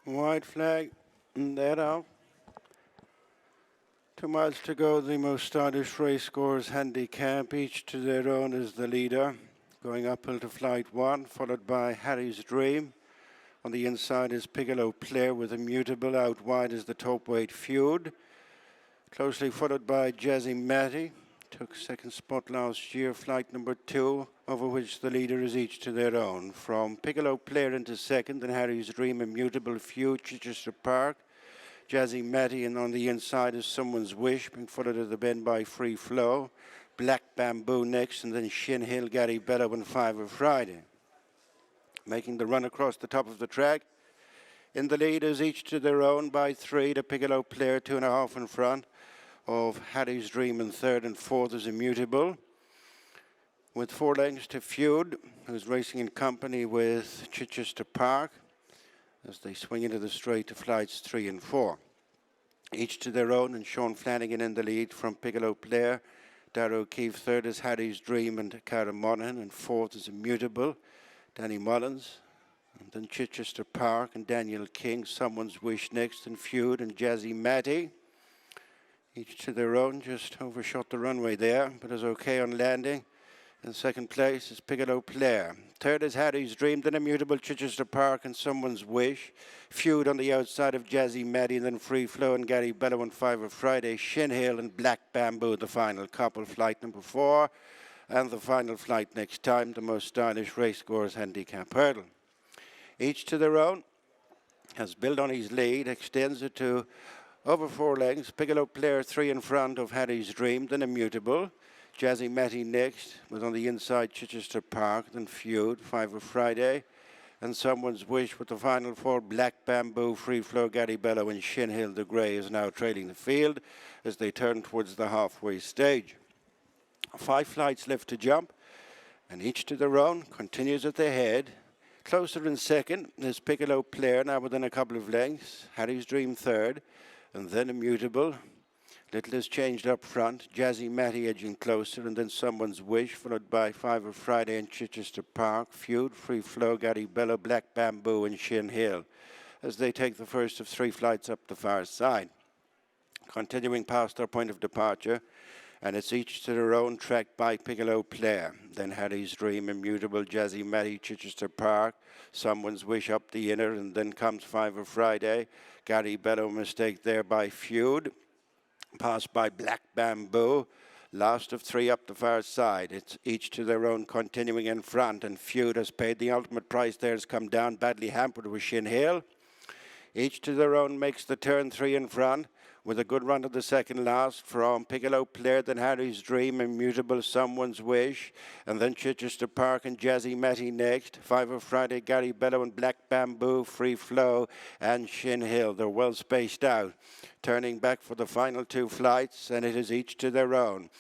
White flag, and that out. 2 miles to go, the most stylish Racegoers Handicap, each to their own as the leader. Going uphill to flight 1, followed by Harry's Dream. On the inside is Piccolo Player with Immutable. Out wide is the top weight Feud. Closely followed by Jazzy Matty. Took second spot last year, flight number 2, over which the leader is each to their own. From Piccolo Player into second, and Harry's Dream, Immutable, Feud, Chichester Park. Jazzy Matty, and on the inside is Someone's Wish, being followed at the bend by Free Flow. Black Bamboo next, and then Shin Hill, Gary Bello, and Fiver Friday. Making the run across the top of the track. In the lead is each to their own by 3, the Piccolo Player 2.5 in front of Harry's Dream, and third and fourth is Immutable. With 4 lengths to Feud, who's racing in company with Chichester Park as they swing into the straight to flights 3 and 4. Each to their own, and Sean Flanagan in the lead from Piccolo Player. Darragh O'Keefe third is Harry's Dream and Cara Monaghan, and fourth is Immutable, Danny Mullins. And then Chichester Park and Daniel King, Someone's Wish next, and Feud and Jazzy Matty. Each to their own, just overshot the runway there, but is okay on landing. In second place is Piccolo Player. Third is Harry's Dream, then Immutable, Chichester Park, and Someone's Wish. Feud on the outside of Jazzy Matty, and then Free Flow and Gary Bello and Fiver Friday. Shin Hill and Black Bamboo, the final couple, flight number 4. And the final flight next time, the most stylish Racegoers Handicap hurdle. Each to their own, has built on his lead, extends it to over 4 lengths. Piccolo Player 3 in front of Harry's Dream, then Immutable. Jazzy Matty next, with on the inside Chichester Park, then Feud, Fiver Friday. And Someone's Wish with the final 4, Black Bamboo, Free Flow, Gary Bello, and Shin Hill. The Grey is now trailing the field as they turn towards the halfway stage. 5 flights left to jump, and each to their own, continues at the head. Closer in second is Piccolo Player, now within a couple of lengths. Harry's Dream third, and then Immutable. Little is changed up front. Jazzy Matty edging closer, and then Someone's Wish, followed by Fiver Friday and Chichester Park. Feud, Free Flow, Gary Bello, Black Bamboo, and Shin Hill as they take the first of 3 flights up the far side. Continuing past their point of departure, and it's each to their own, tracked by Piccolo Player. Then Harry's Dream, Immutable, Jazzy Matty, Chichester Park, Someone's Wish up the inner, and then comes Fiver Friday. Gary Bello, mistake there by Feud. Passed by Black Bamboo. Last of 3 up the far side. It's each to their own, continuing in front, and Feud has paid the ultimate price there, has come down badly hampered with Shin Hill. Each to their own makes the turn 3 in front, with a good run to the second last from Piccolo Player, then Harry's Dream, Immutable, Someone's Wish, and then Chichester Park and Jazzy Matty next. Fiver Friday, Gary Bello, and Black Bamboo, Free Flow, and Shin Hill. They're well spaced out. Turning back for the final 2 flights, and it is each to their own.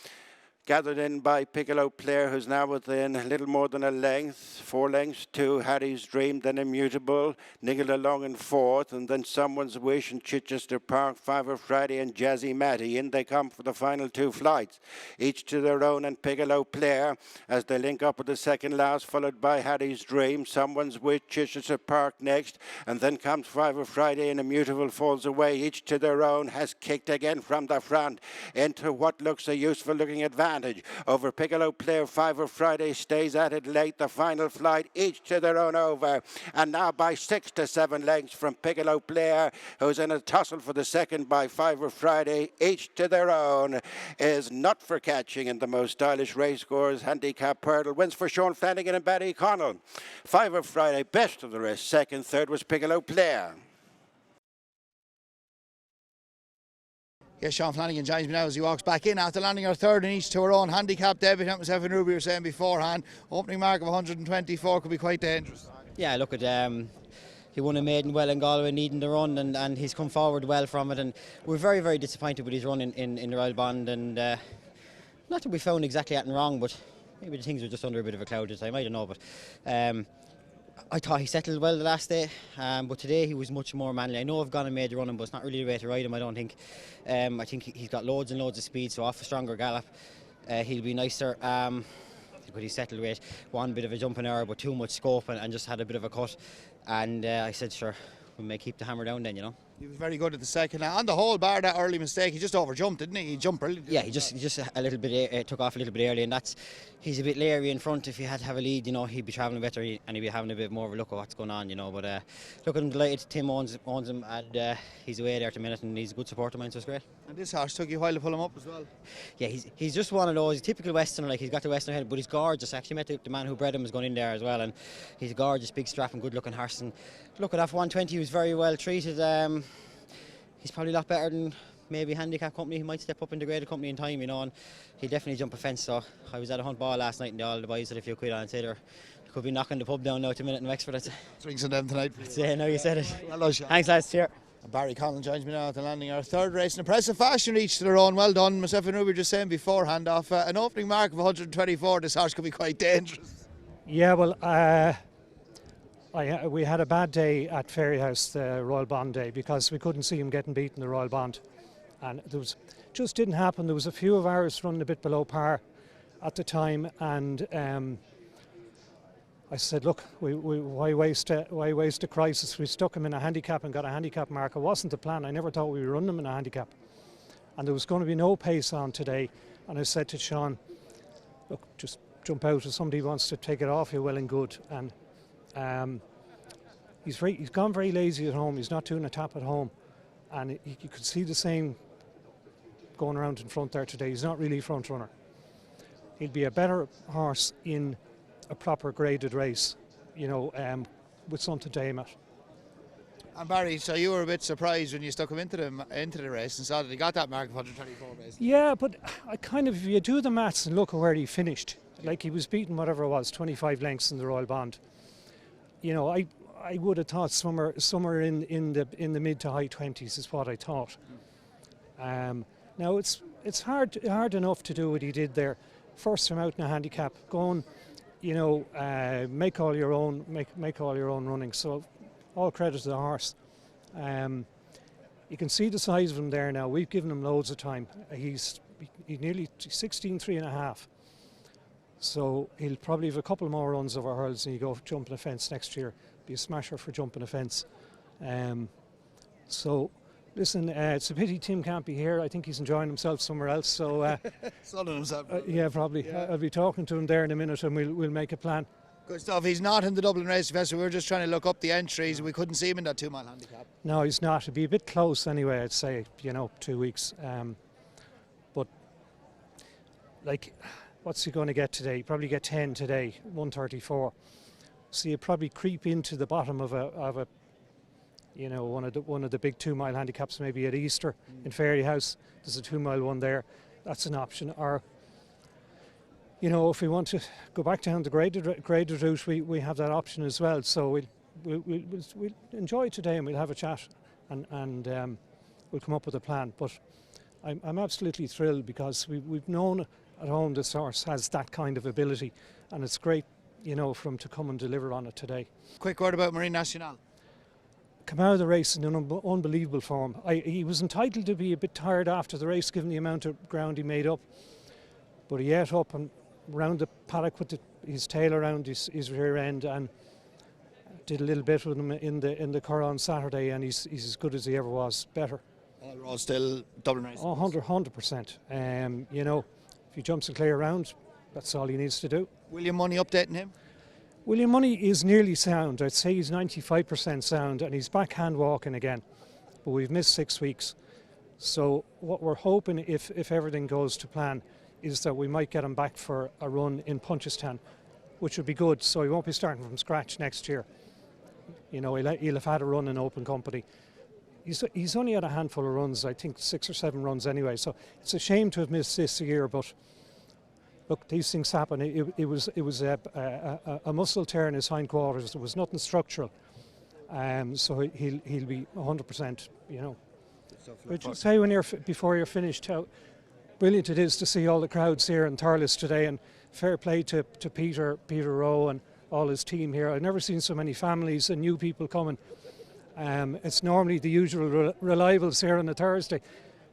Gathered in by Piccolo Player, who's now within a little more than a length. 4 lengths to Harry's Dream, then Immutable. Niggled along in fourth, and then Someone's Wish and Chichester Park, Fiver Friday, and Jazzy Matty. In they come for the final 2 flights. Each to their own, and Piccolo Player as they link up with the second last, followed by Harry's Dream. Someone's Wish, Chichester Park next, and then comes Fiver Friday, and Immutable falls away. Each to their own has kicked again from the front into what looks a useful looking advantage over Piccolo Player. Fiver Friday stays at it late. The final flight, each to their own over, and now by 6 to 7 lengths from Piccolo Player, who's in a tussle for the second by Fiver Friday. Each to their own is not for catching in the most stylish Racegoers Handicap hurdle. Wins for Sean Flanagan and Barry Connell. Fiver Friday best of the rest. Second, third was Piccolo Player. Yes, Sean Flanagan joins me now as he walks back in after landing our third in each to our own. Handicap debutant, myself and Ruby were saying beforehand. Opening mark of 124 could be quite dangerous. Yeah, look at he won a maiden well in Galway, needing the run, and he's come forward well from it. And we're very, very disappointed with his run in the Royal Bond. And not that we found exactly anything wrong, but maybe the things were just under a bit of a cloud this time. I don't know, but I thought he settled well the last day, but today he was much more manly. I know I've gone and made the running, but it's not really the way to ride him, I don't think. I think he's got loads and loads of speed, so off a stronger gallop he'll be nicer. But he settled with one bit of a jumping error, but too much scope, and just had a bit of a cut. And I said, sure, we may keep the hammer down then, you know. He was very good at the second. Now, on the whole, bar that early mistake, he just overjumped, didn't he? He jumped brilliantly. Yeah, he just a little bit took off a little bit early, and he's a bit leery in front. If he had to have a lead, you know, he'd be travelling better and he'd be having a bit more of a look at what's going on, you know. But look, I'm delighted Tim owns him, and he's away there at the minute, and he's a good supporter of mine, so it's great. And this horse took you a while to pull him up as well. Yeah, he's just one of those typical Westerner. Like, he's got the Westerner head, but he's gorgeous. I actually met the man who bred him, has gone in there as well, and he's a gorgeous, big strapping, good-looking horse. And look, at that for 120, he was very well treated. He's probably a lot better than maybe Handicap company. He might step up in the graded company in time, you know, and he'll definitely jump a fence. So I was at a hunt ball last night, and all the boys had a few quid on, and say they could be knocking the pub down now at a minute in Wexford. Drinks on them tonight. Yeah, no, you said it. Well done, Sean. Thanks, lads. Cheers. Barry Connell joins me now at the landing. Our third race in impressive fashion, each to their own. Well done. Myself and Ruby were just saying beforehand, off an opening mark of 124, this horse could be quite dangerous. Yeah, well, we had a bad day at Fairyhouse, the Royal Bond day, because we couldn't see him getting beaten the Royal Bond, and just didn't happen. There was a few of ours running a bit below par at the time, and I said, look, why waste a crisis? We stuck him in a handicap and got a handicap mark. It wasn't the plan. I never thought we would run him in a handicap, and there was going to be no pace on today. And I said to Sean, look, just jump out if somebody wants to take it off you, well and good. And he's gone very lazy at home. He's not doing a tap at home, and you could see the same going around in front there today. He's not really a front runner. He'll be a better horse in a proper graded race, you know, with something to aim at. And Barry, so you were a bit surprised when you stuck him into the race and saw that he got that mark of 124 basically. Yeah, but I kind of, if you do the maths and look at where he finished, like he was beaten whatever it was, 25 lengths in the Royal Bond. You know, I would have thought somewhere in the mid to high 20s is what I thought. Now it's hard enough to do what he did there. First time out in a handicap, going, you know, make all your own running. So all credit to the horse. You can see the size of him there now. We've given him loads of time. He's nearly 16.5. So he'll probably have a couple more runs over hurls and he go jumping a fence next year. Be a smasher for jumping a fence. So listen, it's a pity Tim can't be here. I think he's enjoying himself somewhere else. So Sunning himself. yeah, probably. Yeah. I'll be talking to him there in a minute and we'll make a plan. Good stuff. He's not in the Dublin Race Festival. We were just trying to look up the entries. We couldn't see him in that 2 mile handicap. No, he's not. It'd be a bit close anyway, I'd say, you know, 2 weeks. But like, what's he going to get today? Probably get 10 today, 134. So you probably creep into the bottom of a you know, one of the big 2 mile handicaps, maybe at Easter in Fairyhouse. There's a 2 mile one there. That's an option. Or, you know, if we want to go back down the graded route, we have that option as well. So we'll enjoy today and we'll have a chat and we'll come up with a plan. But I'm absolutely thrilled because we've known at home this horse has that kind of ability, and it's great, you know, for him to come and deliver on it today. Quick word about Marine Nationale. Come out of the race in an unbelievable form. He was entitled to be a bit tired after the race given the amount of ground he made up, but he ate up and round the paddock with his tail around his rear end and did a little bit with him in the Curragh on Saturday, and he's as good as he ever was, better. All still Dublin Race. 100%. You know, if he jumps and clear around, that's all he needs to do. William Munny updating him? William Munny is nearly sound. I'd say he's 95% sound, and he's back hand walking again. But we've missed 6 weeks. So what we're hoping, if everything goes to plan, is that we might get him back for a run in Punchestown, which would be good. So he won't be starting from scratch next year. You know, he'll have had a run in open company. He's only had a handful of runs, I think 6 or 7 runs anyway. So it's a shame to have missed this year, but look, these things happen. It was a muscle tear in his hindquarters. There was nothing structural, so he'll be 100%. You know. But just say before you're finished how brilliant it is to see all the crowds here in Thurles today, and fair play to Peter Rowe and all his team here. I've never seen so many families and new people coming. It's normally the usual reliables here on a Thursday,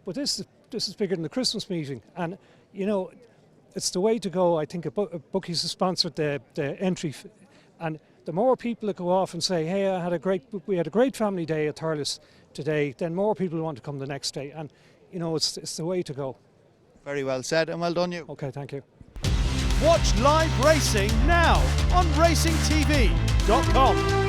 but this is bigger than the Christmas meeting, and you know. It's the way to go. I think bookies have sponsored the entry, and the more people that go off and say, hey, we had a great family day at Thurles today, then more people want to come the next day. And, you know, it's the way to go. Very well said, and well done you. Okay, thank you. Watch live racing now on racingtv.com.